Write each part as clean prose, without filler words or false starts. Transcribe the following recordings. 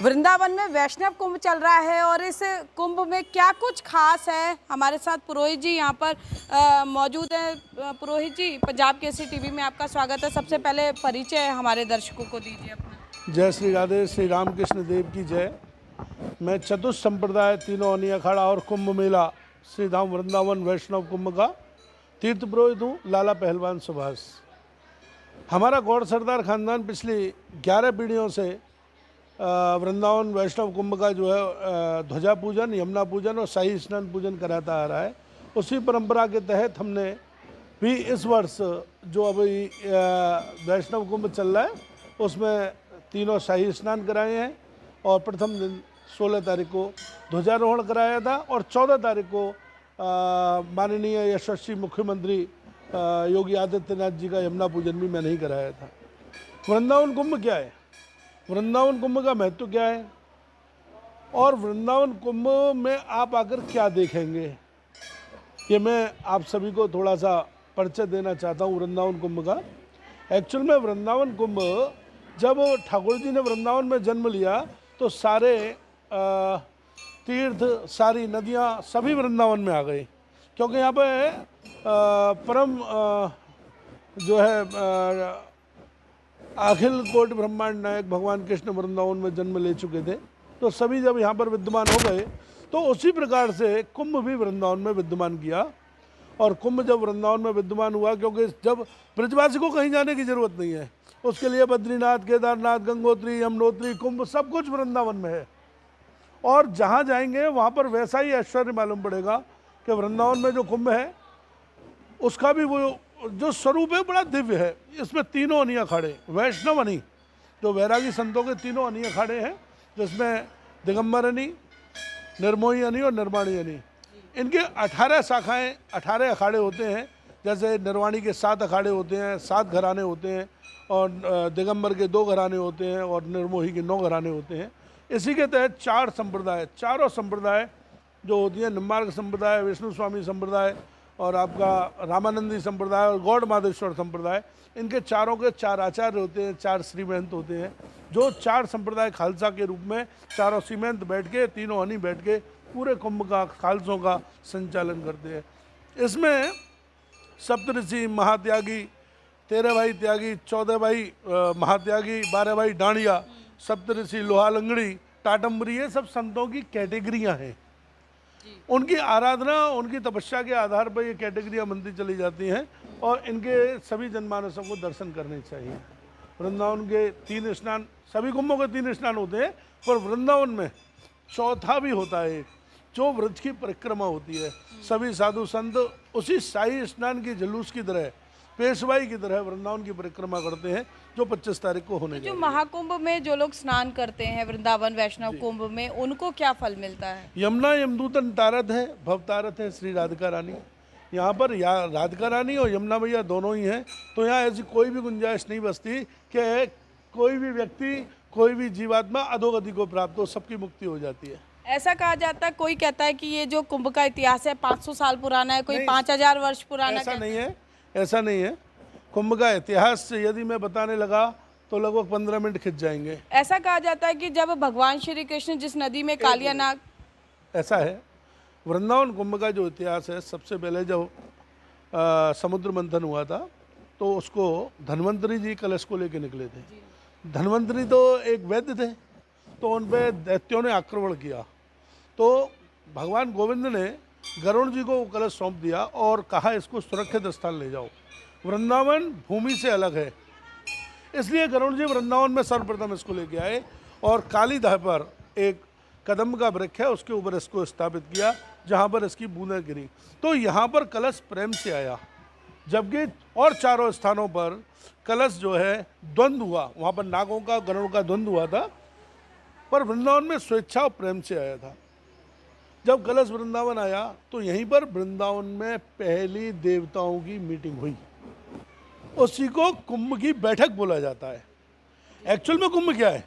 वृंदावन में वैष्णव कुंभ चल रहा है और इस कुंभ में क्या कुछ खास है। हमारे साथ पुरोहित जी यहाँ पर मौजूद हैं। पुरोहित जी, पंजाब केसरी टीवी में आपका स्वागत है। सबसे पहले परिचय हमारे दर्शकों को दीजिए अपना। जय श्री राधे, श्री रामकृष्ण देव की जय। मैं चतुर्थ संप्रदाय तीनों अनी अखाड़ा और कुंभ मेला श्री धाम वृंदावन वैष्णव कुंभ का तीर्थ पुरोहित हूँ, लाला पहलवान सुभाष। हमारा गौड़ सरदार खानदान पिछली 11 पीढ़ियों से वृंदावन वैष्णव कुंभ का जो है ध्वजा पूजन, यमुना पूजन और शाही स्नान पूजन कराता आ रहा है। उसी परंपरा के तहत हमने भी इस वर्ष जो अभी वैष्णव कुंभ चल रहा है उसमें तीनों शाही स्नान कराए हैं और प्रथम दिन 16 तारीख को ध्वजारोहण कराया था और 14 तारीख को माननीय यशस्वी मुख्यमंत्री योगी आदित्यनाथ जी का यमुना पूजन भी मैंने ही कराया था। वृंदावन कुंभ क्या है, वृंदावन कुंभ का महत्व क्या है और वृंदावन कुंभ में आप आकर क्या देखेंगे, ये मैं आप सभी को थोड़ा सा परिचय देना चाहता हूँ वृंदावन कुंभ का। एक्चुअल में वृंदावन कुंभ जब ठाकुर जी ने वृंदावन में जन्म लिया तो सारे तीर्थ, सारी नदियाँ सभी वृंदावन में आ गई, क्योंकि यहाँ पे परम जो है अखिल कोटि ब्रह्मांड नायक भगवान कृष्ण वृंदावन में जन्म ले चुके थे। तो सभी जब यहाँ पर विद्यमान हो गए तो उसी प्रकार से कुंभ भी वृंदावन में विद्यमान किया। और कुंभ जब वृंदावन में विद्यमान हुआ, क्योंकि जब ब्रजवासी को कहीं जाने की जरूरत नहीं है, उसके लिए बद्रीनाथ, केदारनाथ, गंगोत्री, यमुनोत्री, कुंभ सब कुछ वृंदावन में है। और जहाँ जाएंगे वहाँ पर वैसा ही ऐश्वर्य मालूम पड़ेगा कि वृंदावन में जो कुंभ है उसका भी वो जो स्वरूप है बड़ा दिव्य है। इसमें तीनों अनी अखाड़े, वैष्णव अनी जो वैरागी संतों के तीनों अनी अखाड़े हैं, जिसमें दिगंबर अनी, निर्मोही अनी और निर्वाणी अनी, इनके 18 शाखाएं, 18 अखाड़े होते हैं। जैसे निर्वाणी के 7 अखाड़े होते हैं, 7 घराने होते हैं, और दिगंबर के 2 घराने होते हैं और निर्मोही के 9 घराने होते हैं। इसी के तहत 4 संप्रदाय, चारों संप्रदाय जो होती हैं, निम्बार्क संप्रदाय, विष्णु स्वामी संप्रदाय और आपका रामानंदी संप्रदाय और गौड़ माधेश्वर संप्रदाय, इनके चारों के 4 आचार्य होते हैं, 4 श्रीमहंत होते हैं, जो 4 संप्रदाय खालसा के रूप में चारों श्रीमहंत बैठ के, तीनों अनी बैठ के पूरे कुंभ का, खालसों का संचालन करते हैं। इसमें सप्तऋषि महात्यागी, 13 भाई त्यागी, 14 भाई महात्यागी, 12 भाई डांडिया, सप्तऋषि, लोहा लंगड़ी, टाटम्बरी, ये सब संतों की कैटेगरियां हैं। उनकी आराधना, उनकी तपस्या के आधार पर ये कैटेगरियाँ बनती चली जाती हैं और इनके सभी जनमानसों को दर्शन करने चाहिए। वृंदावन के 3 स्नान, सभी कुंभों के 3 स्नान होते हैं, पर वृंदावन में चौथा भी होता है, जो व्रज की परिक्रमा होती है। सभी साधु संत उसी शाही स्नान की जुलूस की तरह, पेशवाई की तरह वृंदावन की परिक्रमा करते हैं, जो 25 तारीख को होने जो महाकुंभ में जो लोग स्नान करते हैं वृंदावन वैष्णव कुंभ में, उनको क्या फल मिलता है? यमुना यमदूतन तारत है, भवतारत है श्री राधिका रानी। यहाँ पर राधिका रानी और यमुना मैया दोनों ही हैं। तो यहाँ ऐसी कोई भी गुंजाइश नहीं बचती कि कोई भी व्यक्ति, कोई भी जीवात्मा अधोगति को प्राप्त हो, सबकी मुक्ति हो जाती है। ऐसा कहा जाता है, कोई कहता है कि ये जो कुंभ का इतिहास है 500 साल पुराना है, कोई 5000 वर्ष पुराना। ऐसा नहीं है, ऐसा नहीं है। कुंभ का इतिहास यदि मैं बताने लगा तो लगभग 15 मिनट खिंच जाएंगे। ऐसा कहा जाता है कि जब भगवान श्री कृष्ण जिस नदी में कालिया नाग, ऐसा है, वृंदावन कुंभ का जो इतिहास है, सबसे पहले जब समुद्र मंथन हुआ था तो उसको धन्वंतरी जी कलश को लेके निकले थे। धन्वंतरी तो एक वैद्य थे, तो उन पे दैत्यों ने आक्रमण किया। तो भगवान गोविंद ने गरुण जी को कलश सौंप दिया और कहा इसको सुरक्षित स्थान ले जाओ। वृंदावन भूमि से अलग है, इसलिए गरुण जी वृंदावन में सर्वप्रथम इसको लेके आए और कालीदह पर एक कदम का वृक्ष है, उसके ऊपर इसको स्थापित किया, जहाँ पर इसकी बूंदें गिरी। तो यहाँ पर कलश प्रेम से आया, जबकि और चारों स्थानों पर कलश जो है द्वंद्व हुआ, वहाँ पर नागों का, गरुड़ का द्वंद्व हुआ था, पर वृंदावन में स्वेच्छा और प्रेम से आया था। जब कलश वृंदावन आया तो यहीं पर वृंदावन में पहली देवताओं की मीटिंग हुई, उसी को कुंभ की बैठक बोला जाता है। एक्चुअल में कुंभ क्या है?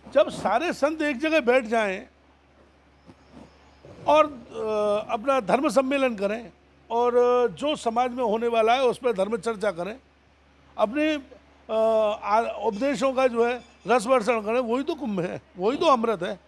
जब सारे संत एक जगह बैठ जाएं और अपना धर्म सम्मेलन करें और जो समाज में होने वाला है उस पर धर्म चर्चा करें, अपनी उपदेशों का जो है रस वर्षण करें, वही तो कुंभ है, वही तो अमृत है।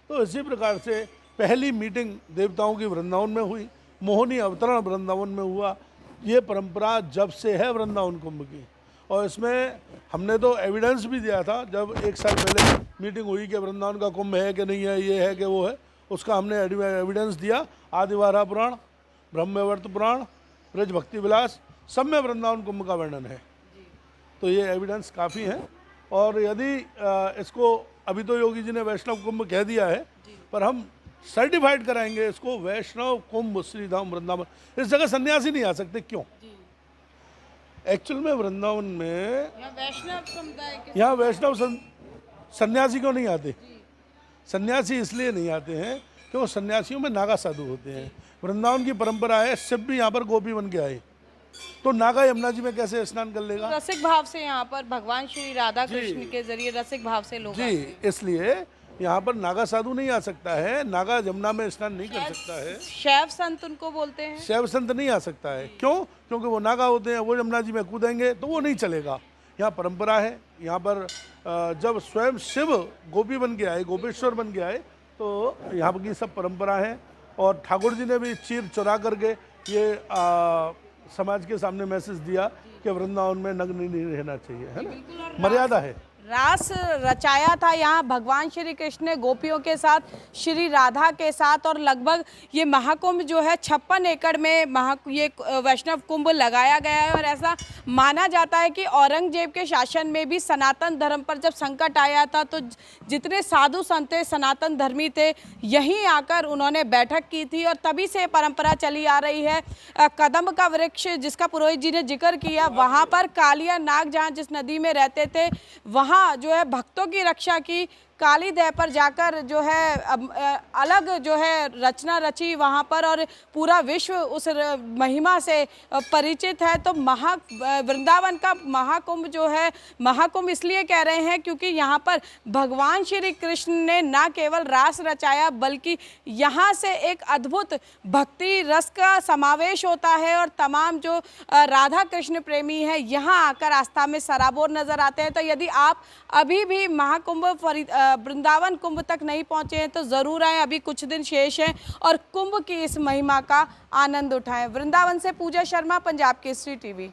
तो इसी प्रकार से पहली मीटिंग देवताओं की वृंदावन में हुई, मोहिनी अवतरण वृंदावन में हुआ। ये परंपरा जब से है वृंदावन कुंभ की, और इसमें हमने तो एविडेंस भी दिया था जब 1 साल पहले मीटिंग हुई कि वृंदावन का कुंभ है कि नहीं है, ये है कि वो है, उसका हमने एविडेंस दिया। आदिवारा पुराण, ब्रह्मवर्त पुराण, ब्रज भक्ति विलास, सब में वृंदावन कुंभ का वर्णन है। तो ये एविडेंस काफ़ी है। और यदि इसको अभी तो योगी जी ने वैष्णव कुंभ कह दिया है, पर हम सर्टिफाइड कराएंगे इसको वैष्णव कुंभ श्रीधाम वृंदावन। इस जगह सन्यासी नहीं आ सकते, क्यों? एक्चुअल में वृंदावन में वैष्णव समुदाय के यहाँ वैष्णव सन्यासी क्यों नहीं आते? सन्यासी इसलिए नहीं आते हैं कि वो सन्यासियों में नागा साधु होते हैं। वृंदावन की परंपरा है, शिव भी यहाँ पर गोपी बन के आए, तो नागा यमुना जी में कैसे स्नान कर लेगा? रसिक भाव से यहाँ पर भगवान श्री राधा कृष्ण के जरिए रसिक भाव से लोग आते जी, हैं। इसलिए यहाँ पर नागा साधु नहीं आ सकता है, नागा यमुना में स्नान नहीं कर सकता है। शैव संत उनको बोलते हैं। शैव संत नहीं आ सकता है, क्यों? क्योंकि वो नागा होते हैं, वो यमुना जी में कूदेंगे तो वो नहीं चलेगा। यहाँ परंपरा है, यहाँ पर जब स्वयं शिव गोपी बन के आए, गोपेश्वर बन के आए, तो यहाँ की सब परंपरा है। और ठाकुर जी ने भी चीर चुरा करके ये समाज के सामने मैसेज दिया कि वृंदावन में नग्न नहीं रहना चाहिए, है ना, मर्यादा है। रास रचाया था यहाँ भगवान श्री कृष्ण ने गोपियों के साथ, श्री राधा के साथ, और लगभग ये महाकुंभ जो है 56 एकड़ में ये वैष्णव कुंभ लगाया गया है। और ऐसा माना जाता है कि औरंगजेब के शासन में भी सनातन धर्म पर जब संकट आया था तो जितने साधु संत थे, सनातन धर्मी थे, यहीं आकर उन्होंने बैठक की थी और तभी से परंपरा चली आ रही है। कदम्ब का वृक्ष जिसका पुरोहित जी ने जिक्र किया, वहाँ पर कालिया नाग जहाँ जिस नदी में रहते थे, वहाँ जो है भक्तों की रक्षा की, काली दह पर जाकर जो है अलग जो है रचना रची वहाँ पर, और पूरा विश्व उस महिमा से परिचित है। तो वृंदावन का महाकुंभ जो है, महाकुंभ इसलिए कह रहे हैं क्योंकि यहाँ पर भगवान श्री कृष्ण ने ना केवल रास रचाया, बल्कि यहाँ से एक अद्भुत भक्ति रस का समावेश होता है और तमाम जो राधा कृष्ण प्रेमी हैं यहाँ आकर आस्था में सराबोर नजर आते हैं। तो यदि आप अभी भी महाकुंभ वृंदावन कुंभ तक नहीं पहुंचे हैं तो ज़रूर आएँ, अभी कुछ दिन शेष हैं और कुंभ की इस महिमा का आनंद उठाएं। वृंदावन से पूजा शर्मा, पंजाब केसरी टीवी।